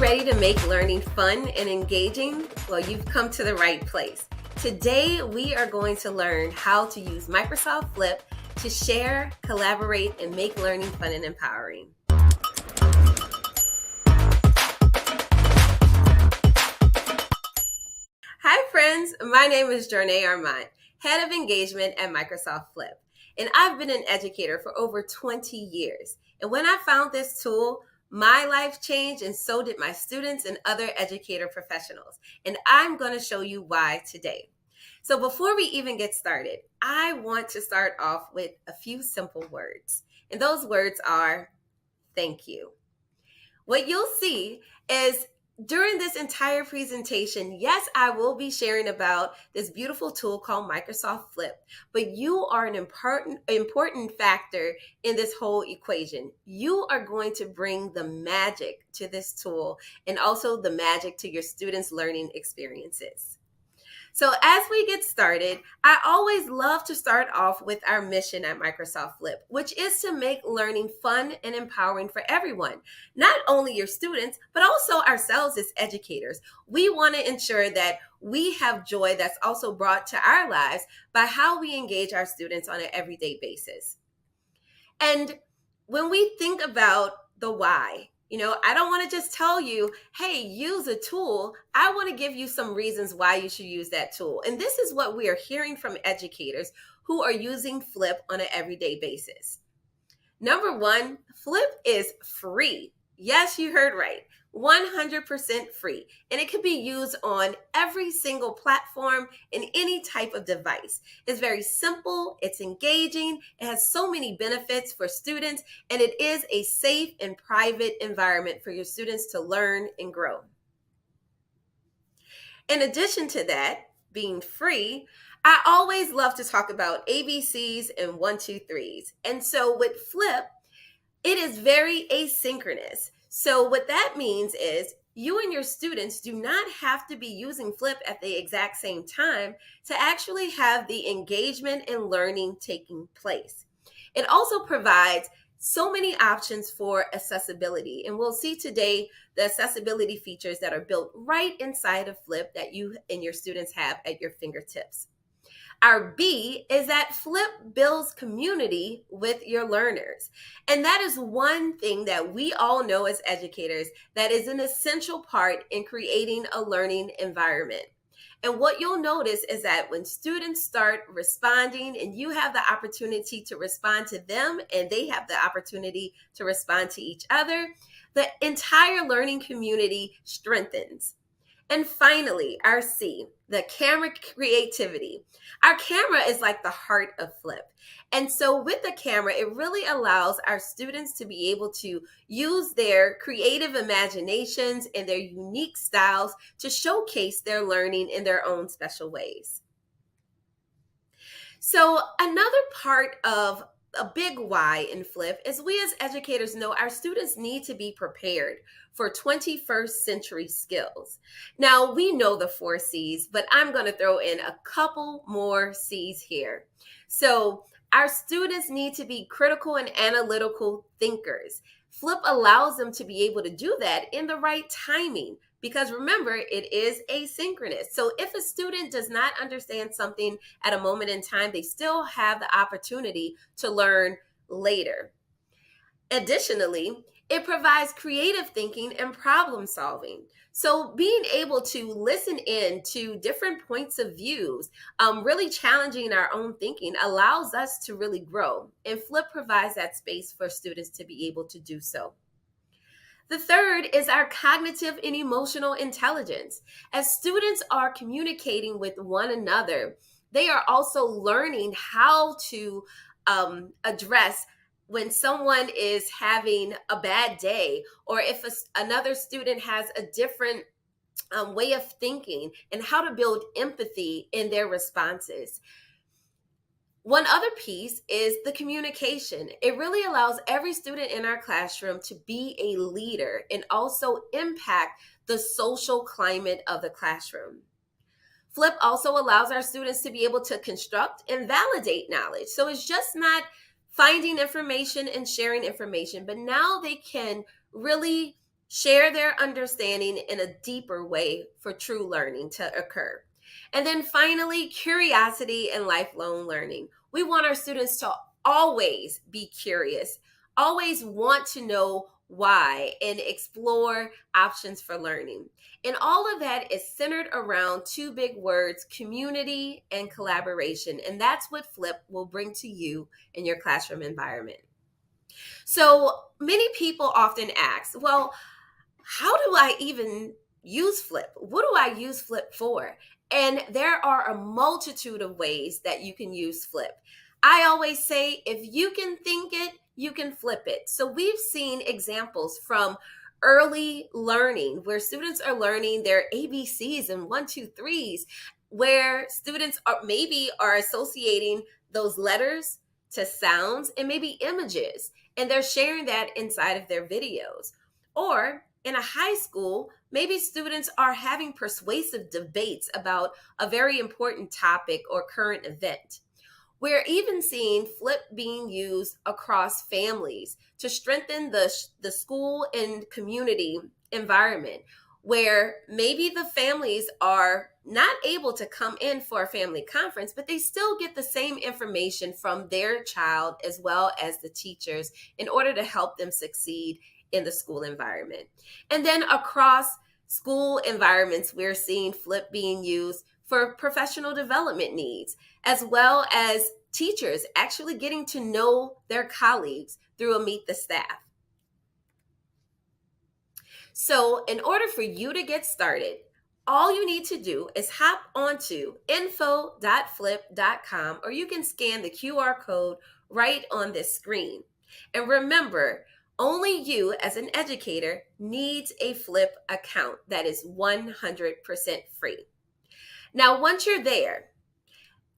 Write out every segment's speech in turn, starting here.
ready to make learning fun and engaging? Well, you've come to the right place. Today, we are going to learn how to use Microsoft Flip to share, collaborate, and make learning fun and empowering. Hi, friends. My name is Jornea, Head of Engagement at Microsoft Flip. And I've been an educator for over 20 years. And when I found this tool, my life changed, and so did my students and other educator professionals. And I'm going to show you why today. So before we even get started, I want to start off with a few simple words. And those words are, thank you. What you'll see is during this entire presentation, yes, I will be sharing about this beautiful tool called Microsoft Flip, but you are an important factor in this whole equation. You are going to bring the magic to this tool and also the magic to your students' learning experiences. So as we get started, I always love to start off with our mission at Microsoft Flip, which is to make learning fun and empowering for everyone, not only your students, but also ourselves as educators. We want to ensure that we have joy that's also brought to our lives by how we engage our students on an everyday basis. And when we think about the why, I don't want to just tell you, hey, use a tool. I want to give you some reasons why you should use that tool. And this is what we are hearing from educators who are using Flip on an everyday basis. Number one, Flip is free. Yes, you heard right. 100% free. And it can be used on every single platform in any type of device. It's very simple, it's engaging, it has so many benefits for students, and it is a safe and private environment for your students to learn and grow. In addition to that, being free, I always love to talk about ABCs and 1, 2, 3s. And so with Flip, it is very asynchronous. So what that means is you and your students do not have to be using Flip at the exact same time to actually have the engagement and learning taking place. It also provides so many options for accessibility. And we'll see today the accessibility features that are built right inside of Flip that you and your students have at your fingertips. Our B is that Flip builds community with your learners. And that is one thing that we all know as educators that is an essential part in creating a learning environment. And what you'll notice is that when students start responding and you have the opportunity to respond to them and they have the opportunity to respond to each other, the entire learning community strengthens. And finally, our C, the camera creativity. Our camera is like the heart of Flip. And so with the camera, it really allows our students to be able to use their creative imaginations and their unique styles to showcase their learning in their own special ways. So another part of a big why in Flip is we as educators know our students need to be prepared for 21st century skills. Now, we know the 4 C's, but I'm going to throw in a couple more C's here. So our students need to be critical and analytical thinkers. Flip allows them to be able to do that in the right timing. Because remember, it is asynchronous. So if a student does not understand something at a moment in time, they still have the opportunity to learn later. Additionally, it provides creative thinking and problem solving. So being able to listen in to different points of views, really challenging our own thinking allows us to really grow. And Flip provides that space for students to be able to do so. The third is our cognitive and emotional intelligence. As students are communicating with one another, they are also learning how to address when someone is having a bad day, or if another student has a different way of thinking, and how to build empathy in their responses. One other piece is the communication. It really allows every student in our classroom to be a leader and also impact the social climate of the classroom. Flip also allows our students to be able to construct and validate knowledge. So it's just not finding information and sharing information, but now they can really share their understanding in a deeper way for true learning to occur. And then finally, curiosity and lifelong learning. We want our students to always be curious, always want to know why, and explore options for learning. And all of that is centered around two big words: community and collaboration. And that's what Flip will bring to you in your classroom environment. So many people often ask, well, how do I even use Flip? What do I use Flip for? And there are a multitude of ways that you can use Flip. I always say, if you can think it, you can flip it. So we've seen examples from early learning where students are learning their ABCs and 1, 2, 3s, where students are associating those letters to sounds and maybe images, and they're sharing that inside of their videos. Or in a high school, maybe students are having persuasive debates about a very important topic or current event. We're even seeing Flip being used across families to strengthen the school and community environment, where maybe the families are not able to come in for a family conference, but they still get the same information from their child as well as the teachers in order to help them succeed in the school environment. And then across school environments, we're seeing Flip being used for professional development needs, as well as teachers actually getting to know their colleagues through a Meet the Staff. So in order for you to get started, all you need to do is hop onto info.flip.com, or you can scan the QR code right on this screen. And remember, only you as an educator needs a Flip account that is 100% free. Now, once you're there,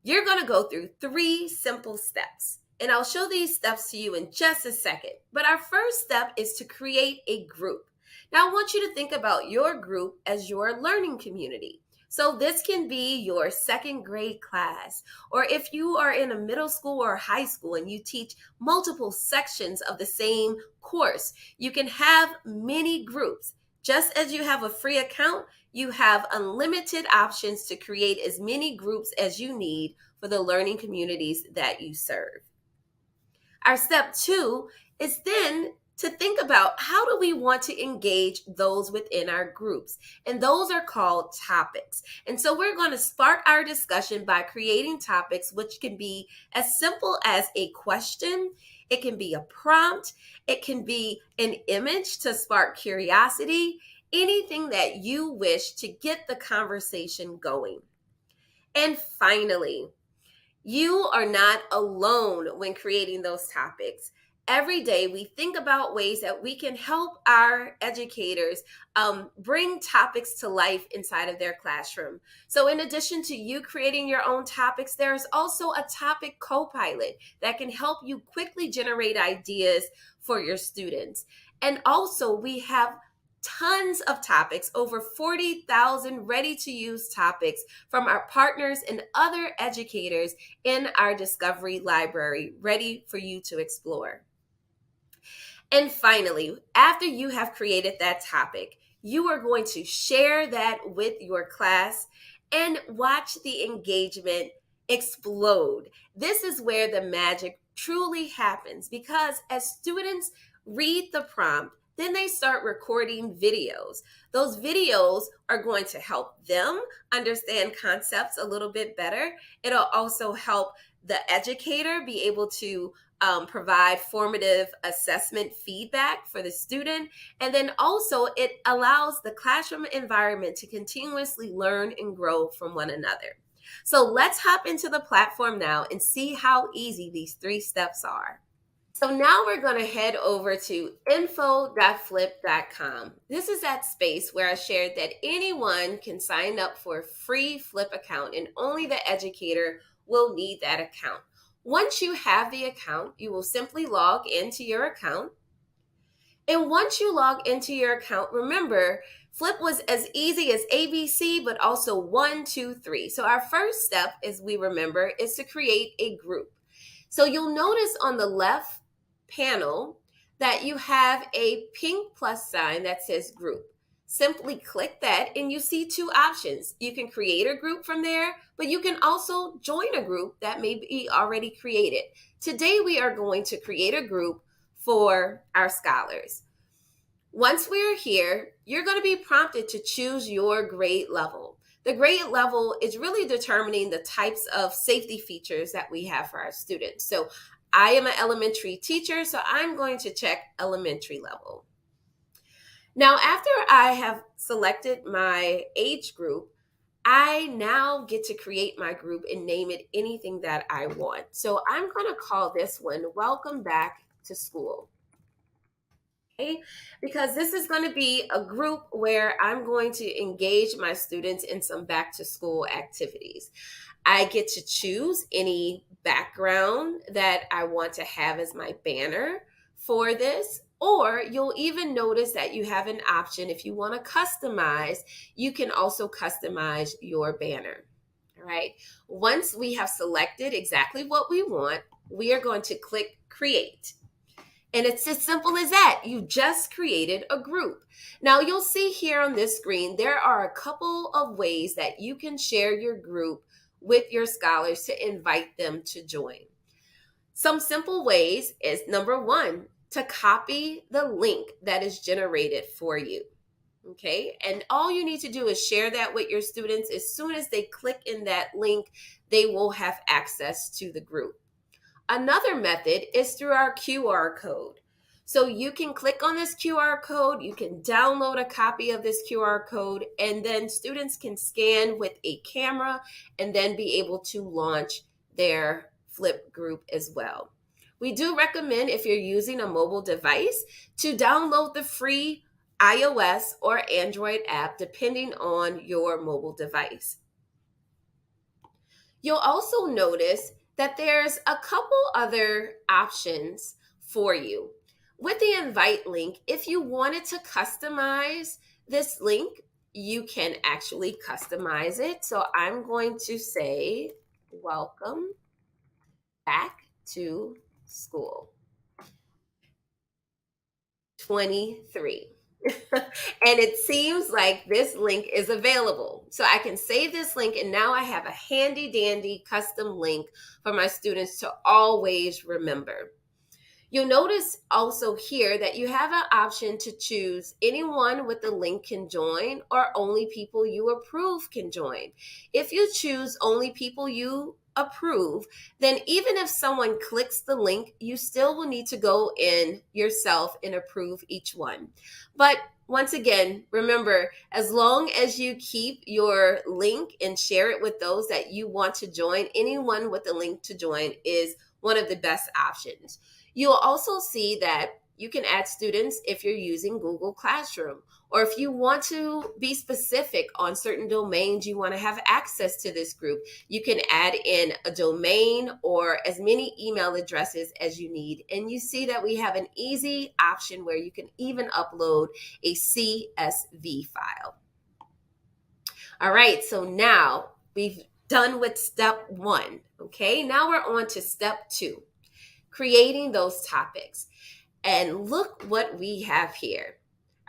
you're going to go through 3 simple steps. And I'll show these steps to you in just a second. But our first step is to create a group. Now, I want you to think about your group as your learning community. So this can be your second grade class, or if you are in a middle school or high school and you teach multiple sections of the same course, you can have many groups. Just as you have a free account, you have unlimited options to create as many groups as you need for the learning communities that you serve. Our step 2 is then to think about, how do we want to engage those within our groups? And those are called topics. And so we're going to start our discussion by creating topics, which can be as simple as a question. It can be a prompt. It can be an image to spark curiosity, anything that you wish to get the conversation going. And finally, you are not alone when creating those topics. Every day, we think about ways that we can help our educators bring topics to life inside of their classroom. So in addition to you creating your own topics, there's also a topic co-pilot that can help you quickly generate ideas for your students. And also, we have tons of topics, over 40,000 ready-to-use topics from our partners and other educators in our Discovery Library, ready for you to explore. And finally, after you have created that topic, you are going to share that with your class and watch the engagement explode. This is where the magic truly happens, because as students read the prompt, then they start recording videos. Those videos are going to help them understand concepts a little bit better. It'll also help the educator be able to provide formative assessment feedback for the student. And then also it allows the classroom environment to continuously learn and grow from one another. So let's hop into the platform now and see how easy these 3 steps are. So now we're going to head over to info.flip.com. This is that space where I shared that anyone can sign up for a free Flip account, and only the educator will need that account. Once you have the account, you will simply log into your account. And once you log into your account, remember, Flip was as easy as ABC, but also 1, 2, 3. So our first step, as we remember, is to create a group. So you'll notice on the left panel, that you have a pink plus sign that says group. Simply click that and you see two options. You can create a group from there, but you can also join a group that may be already created. Today, we are going to create a group for our scholars. Once we're here, you're going to be prompted to choose your grade level. The grade level is really determining the types of safety features that we have for our students. So I am an elementary teacher, so I'm going to check elementary level. Now, after I have selected my age group, I now get to create my group and name it anything that I want. So I'm going to call this one Welcome Back to School. Okay? Because this is going to be a group where I'm going to engage my students in some back to school activities. I get to choose any background that I want to have as my banner for this. Or you'll even notice that you have an option. If you want to customize, you can also customize your banner. All right. Once we have selected exactly what we want, we are going to click Create. And it's as simple as that. You just created a group. Now you'll see here on this screen, there are a couple of ways that you can share your group with your scholars to invite them to join. Some simple ways is number one, to copy the link that is generated for you. Okay. And all you need to do is share that with your students. As soon as they click in that link, they will have access to the group. Another method is through our QR code. So you can click on this QR code, you can download a copy of this QR code, and then students can scan with a camera and then be able to launch their Flip group as well. We do recommend, if you're using a mobile device, to download the free iOS or Android app, depending on your mobile device. You'll also notice that there's a couple other options for you. With the invite link, if you wanted to customize this link, you can actually customize it. So I'm going to say, welcome back to school 23. And it seems like this link is available. So I can save this link, and now I have a handy dandy custom link for my students to always remember. You'll notice also here that you have an option to choose anyone with the link can join, or only people you approve can join. If you choose only people you approve, then even if someone clicks the link, you still will need to go in yourself and approve each one. But once again, remember, as long as you keep your link and share it with those that you want to join, anyone with the link to join is one of the best options. You'll also see that you can add students if you're using Google Classroom, or if you want to be specific on certain domains you want to have access to this group, you can add in a domain or as many email addresses as you need. And you see that we have an easy option where you can even upload a CSV file. All right, so now we've done with step one. Okay, now we're on to step two, creating those topics. And look what we have here.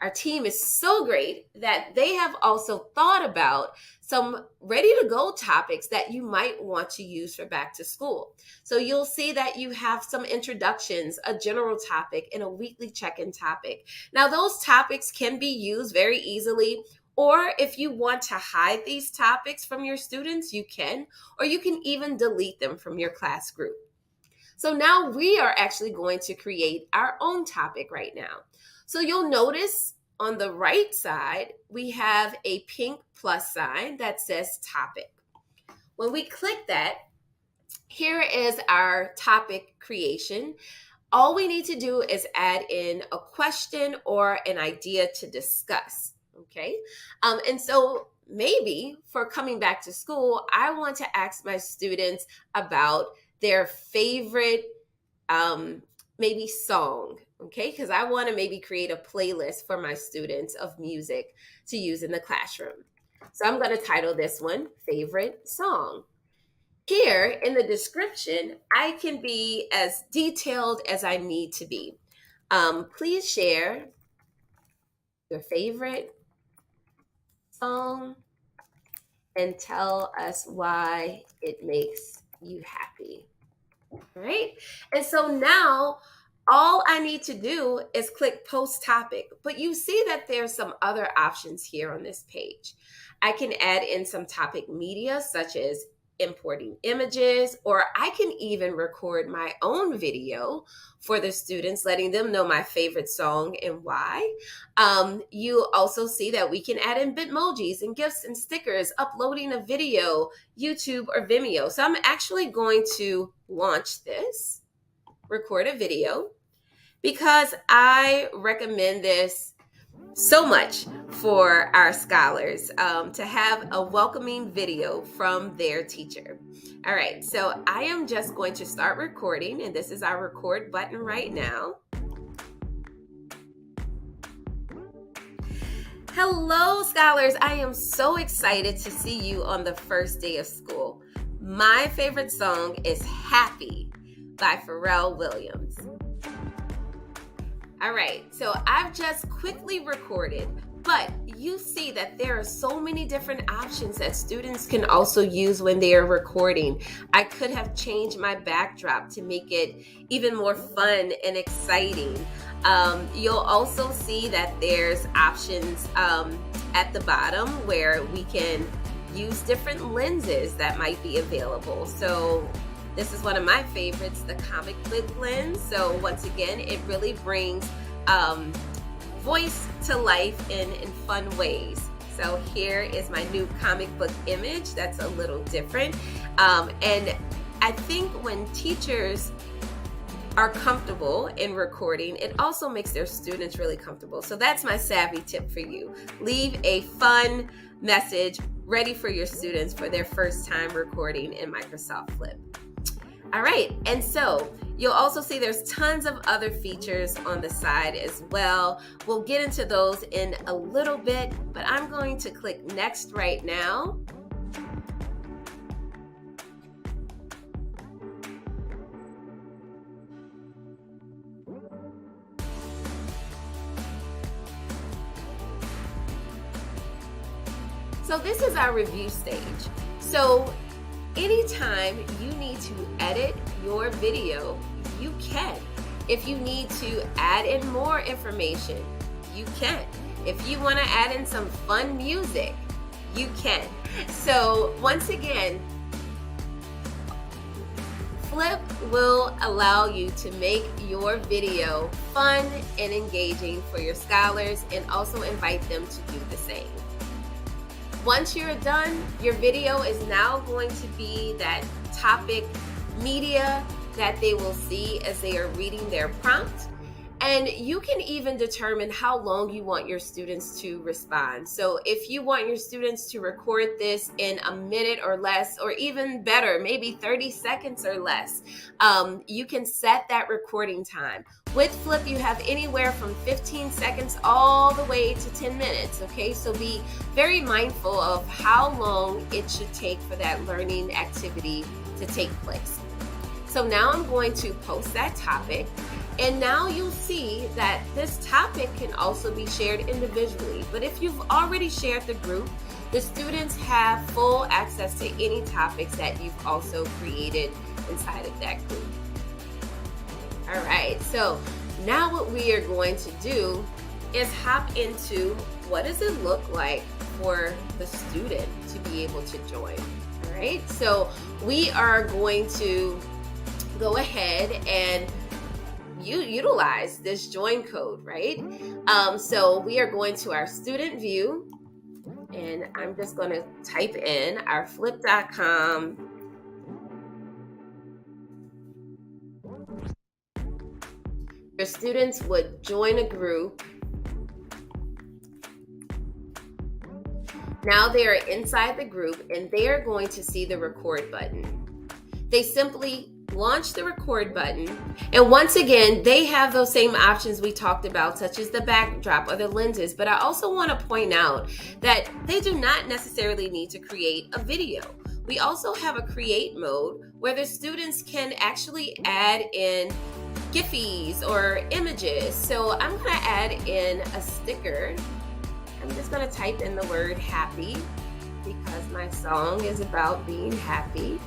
Our team is so great that they have also thought about some ready to go topics that you might want to use for back to school. So you'll see that you have some introductions, a general topic, and a weekly check-in topic. Now those topics can be used very easily, or if you want to hide these topics from your students, you can, or you can even delete them from your class group. So now we are actually going to create our own topic right now. So you'll notice on the right side, we have a pink plus sign that says topic. When we click that, here is our topic creation. All we need to do is add in a question or an idea to discuss, okay? And so maybe for coming back to school, I want to ask my students about their favorite maybe song, okay? Because I want to maybe create a playlist for my students of music to use in the classroom. So I'm going to title this one Favorite Song. Here in the description, I can be as detailed as I need to be. Please share your favorite song and tell us why it makes you happy. All right. And so now all I need to do is click post topic. But you see that there's some other options here on this page. I can add in some topic media, such as importing images, or I can even record my own video for the students, letting them know my favorite song and why. You also see that we can add in Bitmojis and GIFs and stickers, uploading a video, YouTube or Vimeo. So I'm actually going to launch this, record a video, because I recommend this so much for our scholars to have a welcoming video from their teacher. All right, so I am just going to start recording, and this is our record button right now. Hello, scholars. I am so excited to see you on the first day of school. My favorite song is Happy by Pharrell Williams. All right, so I've just quickly recorded, but you see that there are so many different options that students can also use when they are recording. I could have changed my backdrop to make it even more fun and exciting. You'll also see that there's options at the bottom where we can use different lenses that might be available. So this is one of my favorites, the comic book lens. So once again, it really brings voice to life in fun ways. So here is my new comic book image that's a little different. And I think when teachers are comfortable in recording, it also makes their students really comfortable. So that's my savvy tip for you. Leave a fun message ready for your students for their first time recording in Microsoft Flip. All right, and so you'll also see there's tons of other features on the side as well. We'll get into those in a little bit, but I'm going to click next right now. So this is our review stage. So anytime you need to edit your video, you can. If you need to add in more information, you can. If you want to add in some fun music, you can. So once again, Flip will allow you to make your video fun and engaging for your scholars and also invite them to do the same. Once you're done, your video is now going to be that topic media that they will see as they are reading their prompt. And you can even determine how long you want your students to respond. So if you want your students to record this in a minute or less, or even better, maybe 30 seconds or less, you can set that recording time. With Flip, you have anywhere from 15 seconds all the way to 10 minutes, okay? So be very mindful of how long it should take for that learning activity to take place. So now I'm going to post that topic. And now you'll see that this topic can also be shared individually. But if you've already shared the group, the students have full access to any topics that you've also created inside of that group. All right, so now what we are going to do is hop into what does it look like for the student to be able to join. All right, so we are going to go ahead and utilize this join code, right? So we are going to our student view, and I'm just going to type in our flip.com your students would join a group. Now they are inside the group and they are going to see the record button. They simply launch the record button, and once again they have those same options we talked about, such as the backdrop or the lenses. But I also want to point out that they do not necessarily need to create a video. We also have a create mode where the students can actually add in Giphies or images. So I'm going to add in a sticker. I'm just going to type in the word happy because my song is about being happy.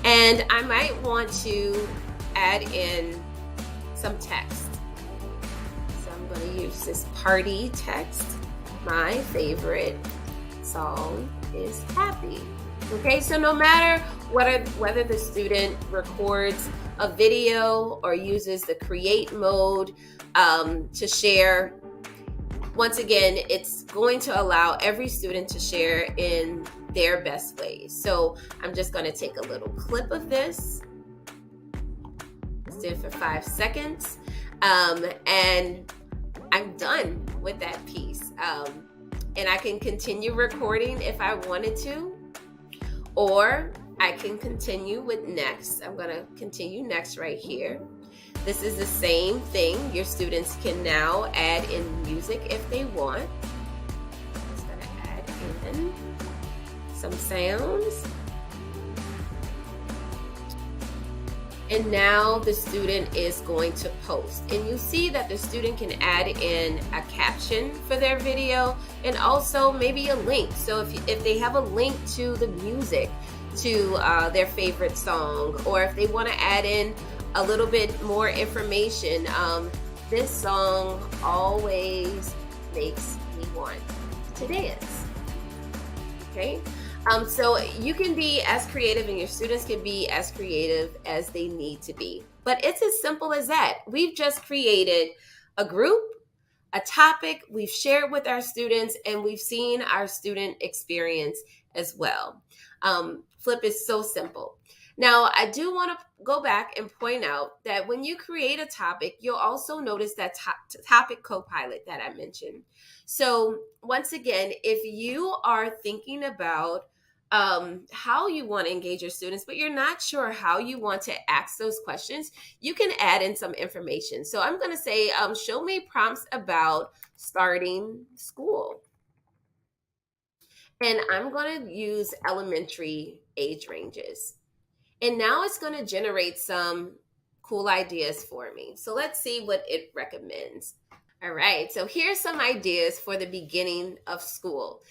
And I might want to add in some text. So I'm going to use this party text. My favorite song is happy. Okay, so no matter whether the student records a video or uses the create mode to share, once again, it's going to allow every student to share in their best ways. So I'm just going to take a little clip of this. Let's do it for 5 seconds. And I'm done with that piece. And I can continue recording if I wanted to, or I can continue with next. I'm going to continue next right here. This is the same thing. Your students can now add in music if they want. I'm just going to add in some sounds. And now the student is going to post. And you see that the student can add in a caption for their video and also maybe a link. So if they have a link to the music, to their favorite song, or if they want to add in a little bit more information, this song always makes me want to dance. Okay? So you can be as creative and your students can be as creative as they need to be. But it's as simple as that. We've just created a group, a topic, we've shared with our students, and we've seen our student experience as well. Flip is so simple. Now, I do want to go back and point out that when you create a topic, you'll also notice that topic co-pilot that I mentioned. So once again, if you are thinking about how you want to engage your students, but you're not sure how you want to ask those questions, you can add in some information. So I'm going to say, show me prompts about starting school. And I'm going to use elementary age ranges. And now it's going to generate some cool ideas for me. So let's see what it recommends. All right, so here's some ideas for the beginning of school.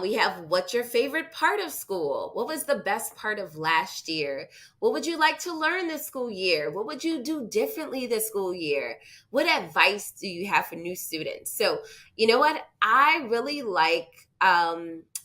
We have, what's your favorite part of school? What was the best part of last year? What would you like to learn this school year? What would you do differently this school year? What advice do you have for new students? So, you know what? I really like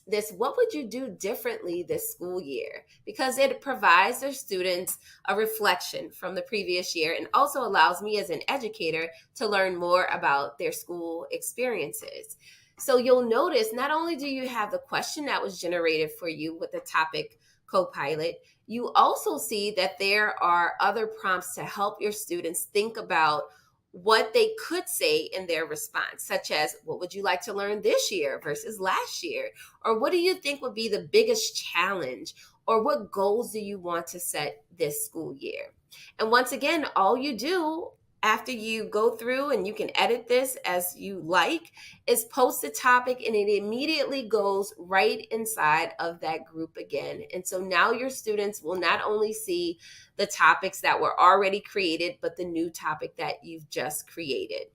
this, what would you do differently this school year? Because it provides their students a reflection from the previous year and also allows me as an educator to learn more about their school experiences. So you'll notice not only do you have the question that was generated for you with the topic co-pilot, you also see that there are other prompts to help your students think about what they could say in their response, such as, what would you like to learn this year versus last year? Or what do you think would be the biggest challenge? Or what goals do you want to set this school year? And once again, all you do after you go through, and you can edit this as you like, is post a topic and it immediately goes right inside of that group again. And so now your students will not only see the topics that were already created, but the new topic that you've just created.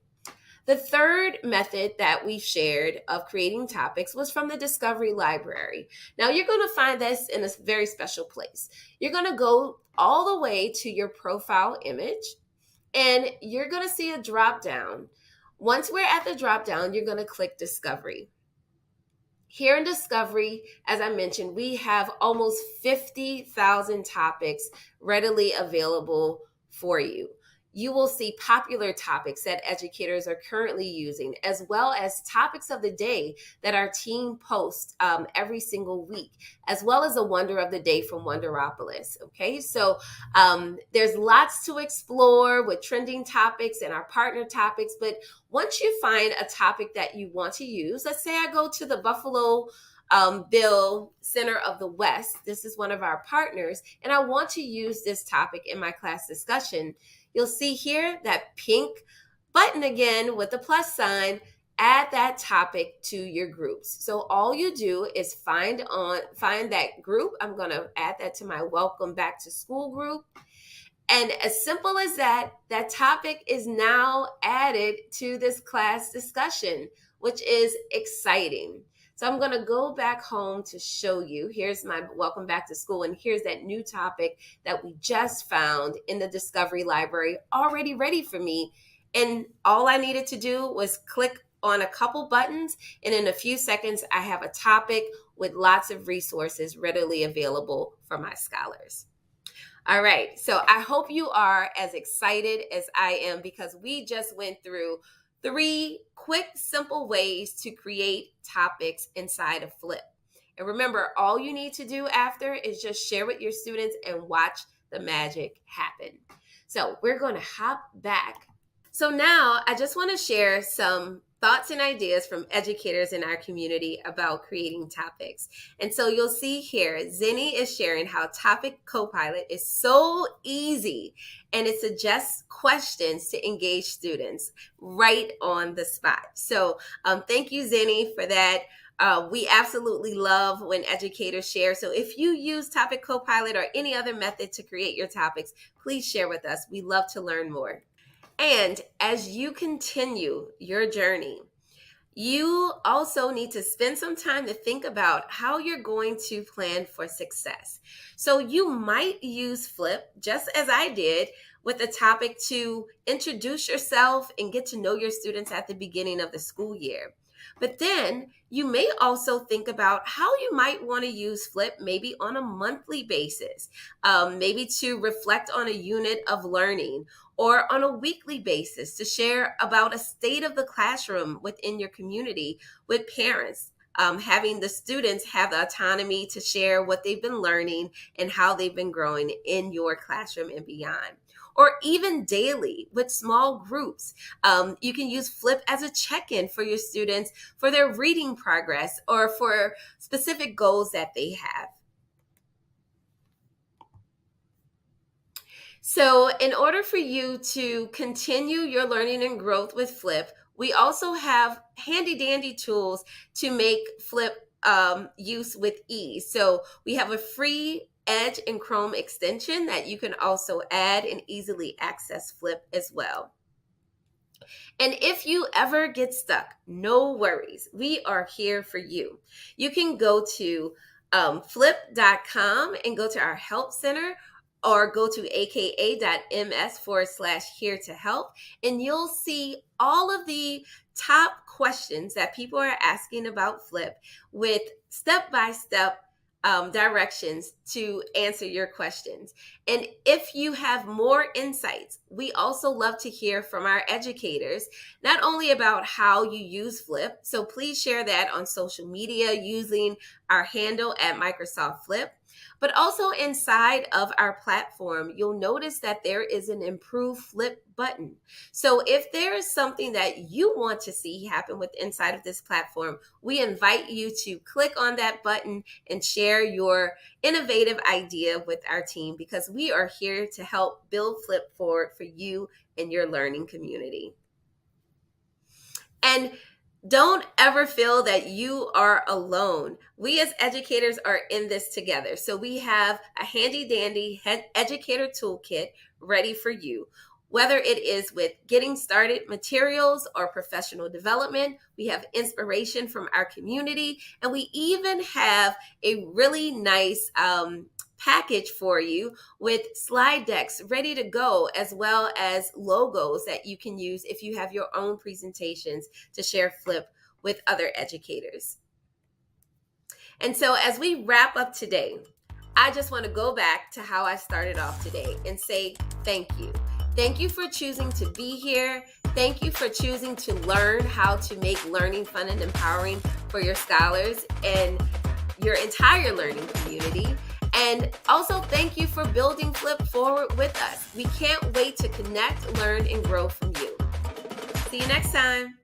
The third method that we shared of creating topics was from the Discovery Library. Now you're going to find this in a very special place. You're going to go all the way to your profile image, and you're going to see a drop down. Once we're at the drop down, you're going to click Discovery. Here in Discovery, as I mentioned, we have almost 50,000 topics readily available for you. You will see popular topics that educators are currently using, as well as topics of the day that our team posts every single week, as well as a Wonder of the Day from Wonderopolis. Okay, so there's lots to explore with trending topics and our partner topics. But once you find a topic that you want to use, let's say I go to the Buffalo Bill Center of the West. This is one of our partners, and I want to use this topic in my class discussion. You'll see here that pink button again with the plus sign. Add that topic to your groups. So all you do is find that group. I'm going to add that to my Welcome Back to School group. And as simple as that, that topic is now added to this class discussion, which is exciting. So I'm going to go back home to show you. Here's my welcome back to school. And here's that new topic that we just found in the Discovery Library, already ready for me. And all I needed to do was click on a couple buttons. And in a few seconds, I have a topic with lots of resources readily available for my scholars. All right, so I hope you are as excited as I am because we just went through 3 quick, simple ways to create topics inside of Flip. And remember, all you need to do after is just share with your students and watch the magic happen. So we're going to hop back. So now I just want to share some thoughts and ideas from educators in our community about creating topics. And so you'll see here, Zenny is sharing how Topic Copilot is so easy and it suggests questions to engage students right on the spot. So thank you, Zenny, for that. We absolutely love when educators share. So if you use Topic Copilot or any other method to create your topics, please share with us. We love to learn more. And as you continue your journey, you also need to spend some time to think about how you're going to plan for success. So you might use Flip, just as I did, with a topic to introduce yourself and get to know your students at the beginning of the school year. But then you may also think about how you might want to use Flip maybe on a monthly basis, maybe to reflect on a unit of learning, or on a weekly basis to share about a state of the classroom within your community with parents, having the students have the autonomy to share what they've been learning and how they've been growing in your classroom and beyond. Or even daily with small groups. You can use Flip as a check-in for your students for their reading progress or for specific goals that they have. So in order for you to continue your learning and growth with Flip, we also have handy dandy tools to make Flip use with ease. So we have a free Edge and Chrome extension that you can also add and easily access Flip as well. And if you ever get stuck, no worries. We are here for you. You can go to flip.com and go to our help center, or go to aka.ms/here to help, and you'll see all of the top questions that people are asking about Flip with step-by-step directions to answer your questions. And if you have more insights, we also love to hear from our educators, not only about how you use Flip, so please share that on social media using our handle at Microsoft Flip, but also inside of our platform, you'll notice that there is an Improve Flip button. So if there is something that you want to see happen with inside of this platform, we invite you to click on that button and share your innovative idea with our team, because we are here to help build Flip forward for you and your learning community. And don't ever feel that you are alone. We as educators are in this together. So we have a handy dandy Educator Tool Kit ready for you. Whether it is with getting started materials or professional development, we have inspiration from our community, and we even have a really nice package for you with slide decks ready to go, as well as logos that you can use if you have your own presentations to share Flip with other educators. And so as we wrap up today, I just want to go back to how I started off today and say thank you. Thank you for choosing to be here. Thank you for choosing to learn how to make learning fun and empowering for your scholars and your entire learning community. And also thank you for building Flip forward with us. We can't wait to connect, learn, and grow from you. See you next time.